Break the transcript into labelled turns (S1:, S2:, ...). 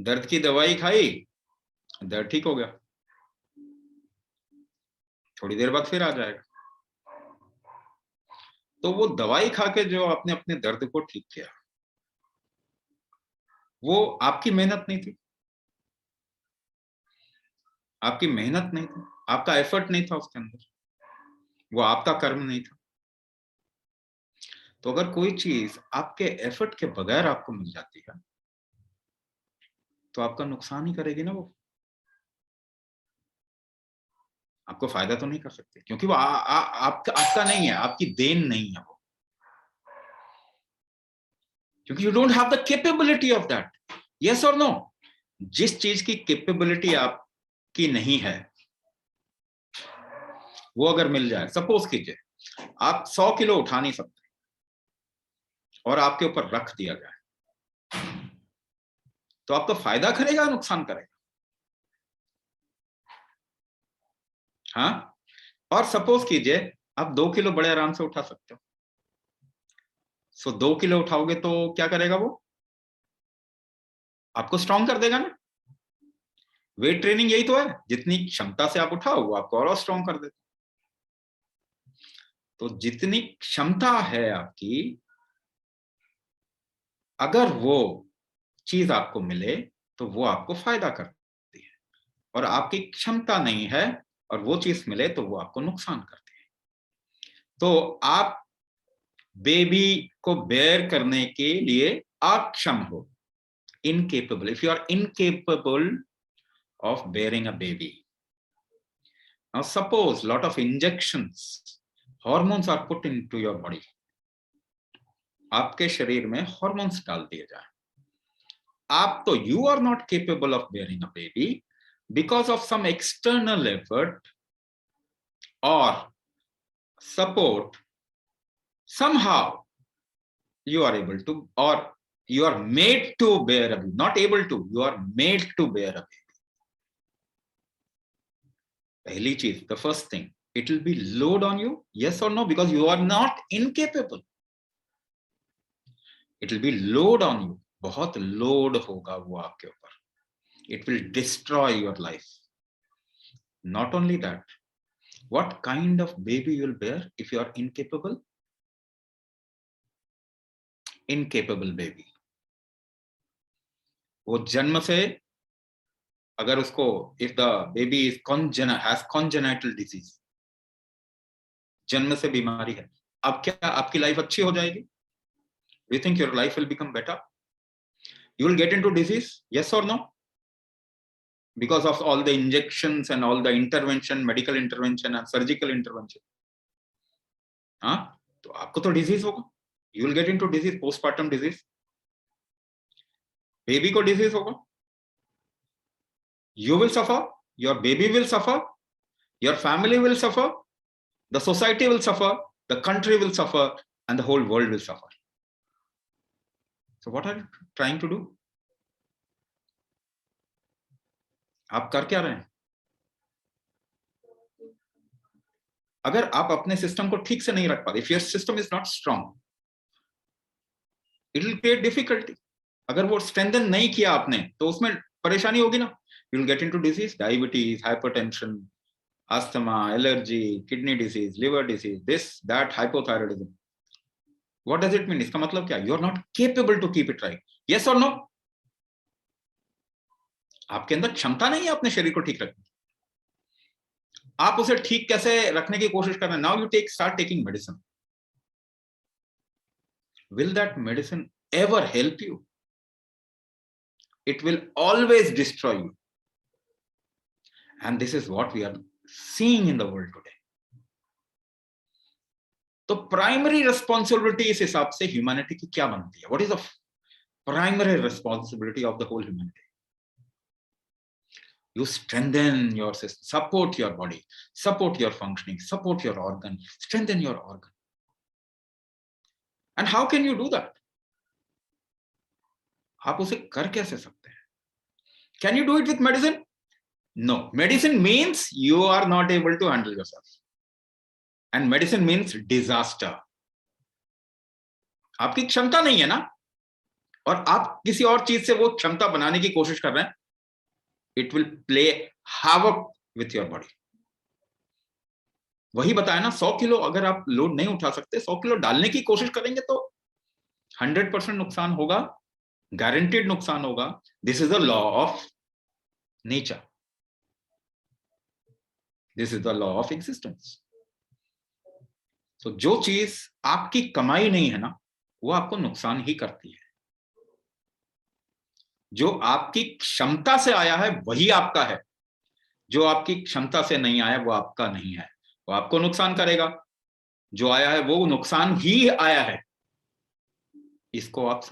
S1: दर्द की दवाई खाई, दर्द ठीक हो गया, थोड़ी देर बाद फिर आ जाएगा। तो वो दवाई खा के जो आपने अपने दर्द को ठीक किया, वो आपकी मेहनत नहीं थी, आपकी मेहनत नहीं थी, आपका एफर्ट नहीं था उसके अंदर, वो आपका कर्म नहीं था। तो अगर कोई चीज आपके एफर्ट के बगैर आपको मिल जाती है तो आपका नुकसान ही करेगी ना वो, आपको फायदा तो नहीं कर सकते, क्योंकि वो आपका नहीं है, आपकी देन नहीं है वो, क्योंकि you don't have the capability of that. Yes और नो? जिस चीज की कैपेबिलिटी आपकी नहीं है, वो अगर मिल जाए, सपोज कीजिए आप 100 किलो उठा नहीं सकते और आपके ऊपर रख दिया जाए, तो आपका फायदा करेगा नुकसान करेगा? हाँ। और सपोज कीजिए आप 2 किलो बड़े आराम से उठा सकते हो, सो 2 किलो उठाओगे तो क्या करेगा वो? आपको स्ट्रांग कर देगा ना। वेट ट्रेनिंग यही तो है, जितनी क्षमता से आप उठाओ वो आपको और स्ट्रांग कर देता। तो जितनी क्षमता है आपकी, अगर वो चीज आपको मिले तो वो आपको फायदा करती है, और आपकी क्षमता नहीं है और वो चीज मिले तो वो आपको नुकसान करती है। तो आप बेबी को बेयर करने के लिए अक्षम हो, incapable, if you are incapable of bearing a baby. Now suppose lot of injections, hormones are put into your body, आपके शरीर में हॉर्मोन्स डाल दिए जाए, आप तो you are not capable of bearing a baby because of some external effort or support, somehow you are able to, or you are made to bear a baby, not able to, you are made to bear a baby. पहली चीज, the first thing, it will be load on you, yes or no, because you are not incapable. It will be load on you, बहुत load होगा वो आपके ऊपर, it will destroy your life. Not only that, what kind of baby you will bear if you are incapable? Incapable baby. वो जन्म से, अगर उसको, if the baby is has congenital disease, जन्म से बीमारी है, अब क्या आपकी लाइफ अच्छी हो जाएगी? Do you think your life will become better? You will get into disease, yes or no? Because of all the injections and all the intervention, medical intervention and surgical intervention. हाँ, तो आपको तो disease होगा, you will get into disease, postpartum disease. Baby को disease होगा, you will suffer, your baby will suffer, your family will suffer, the society will suffer, the country will suffer, and the whole world will suffer. So what are you trying to do? आप कर क्या रहे हैं? अगर आप अपने system को ठीक से नहीं रख पाते, if your system is not strong, it will create difficulty. अगर वो स्ट्रेंथन नहीं किया आपने तो उसमें परेशानी होगी ना, you will get into disease, diabetes, hypertension, asthma, allergy, kidney disease, liver disease, this, that, hypothyroidism. What does it mean? इसका मतलब क्या? You are not capable to keep it right. Yes or no? आपके अंदर क्षमता नहीं है अपने शरीर को ठीक रखने, आप उसे ठीक कैसे रखने की कोशिश कर रहे हैं? Now you start taking medicine. Will that medicine ever help you? It will always destroy you. And this is what we are seeing in the world today. तो प्राइमरी रिस्पॉन्सिबिलिटी इस हिसाब से ह्यूमैनिटी की क्या बनती है? What is the primary responsibility of the whole humanity? You strengthen your system, support your body, support your functioning, support your organ, strengthen your organ. And how can you do that? आप उसे कर कैसे सकते हैं? Can you do it with medicine? No. Medicine means you are not able to handle yourself. And medicine means disaster. आपकी क्षमता नहीं है ना, और आप किसी और चीज से वो क्षमता बनाने की कोशिश कर रहे हैं, it will play havoc with your body. वही बताया ना, 100 किलो अगर आप लोड नहीं उठा सकते, 100 किलो डालने की कोशिश करेंगे तो 100% नुकसान होगा, गारंटीड नुकसान होगा। This is the law of nature, this is the law of existence. तो जो चीज आपकी कमाई नहीं है ना, वो आपको नुकसान ही करती है। जो आपकी क्षमता से आया है वही आपका है, जो आपकी क्षमता से नहीं आया वो आपका नहीं है, वो आपको नुकसान करेगा। जो आया है वो नुकसान ही आया है, इसको आप समझ